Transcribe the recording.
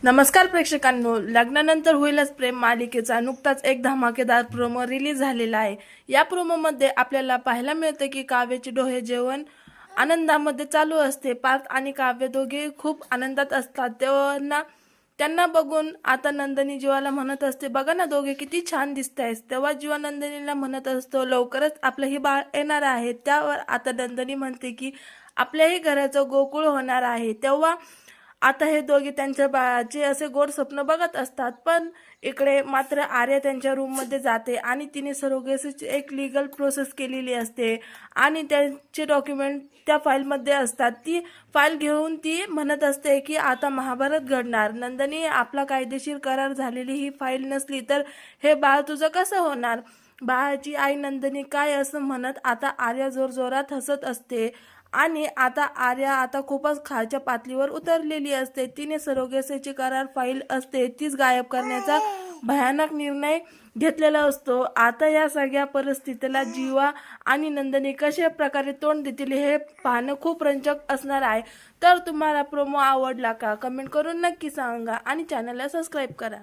नमस्कार प्रेक्षकांनो, लग्नानंतर होईलच प्रेम मालिकेचा नुकताच एक धमाकेदार प्रोमो रिलीज झालेला आहे। या प्रोमोमध्ये आपल्याला पाहायला मिळतं की काव्याचे डोळे जेवण आनंदामध्ये चालू असते। पार्थ आणि काव्य दोघे खूप आनंदात असतात। त्यांना बघून आता नंदिनी जीवाला म्हणत असते, बघा ना दोघे किती छान दिसतायत। तेव्हा जीवा नंदिनीला म्हणत असतो, लवकरच आपलं ही बाळ येणार आहे। त्यावर आता नंदिनी म्हणते की आपल्याही घराचं गोकुळ होणार आहे। तेव्हा आता हे दोघे त्यांच्या बाळाचे असे गोड स्वप्न बघत असतात। पण इकडे मात्र आर्या त्यांच्या रूममध्ये जाते आणि तिने सरोगेसीची एक लीगल प्रोसेस केलेली असते आणि त्यांचे डॉक्युमेंट त्या फाईलमध्ये असतात। ती फाईल घेऊन ती म्हणत असते की आता महाभारत घडणार। नंदिनी, आपला कायदेशीर करार झालेली ही फाईल नसली तर हे बाळ तुझं कसं होणार? बाळाची आई नंदिनी काय असं म्हणत आता आर्या जोरजोरात हसत असते आणि आता आर्या आता खूपच खालच्या पातळीवर उतरलेली असते। तिने सरोगेसीची करार फाईल असते तीच गायब करण्याचा भयानक निर्णय घेतलेला असतो। आता या सगळ्या परिस्थितीला जीवा आणि नंदिनी कशा प्रकारे तोंड देतील हे पाहणं खूप रंजक असणार आहे। तर तुम्हाला प्रोमो आवडला का? कमेंट करून नक्की सांगा आणि चॅनलला सबस्क्राईब करा।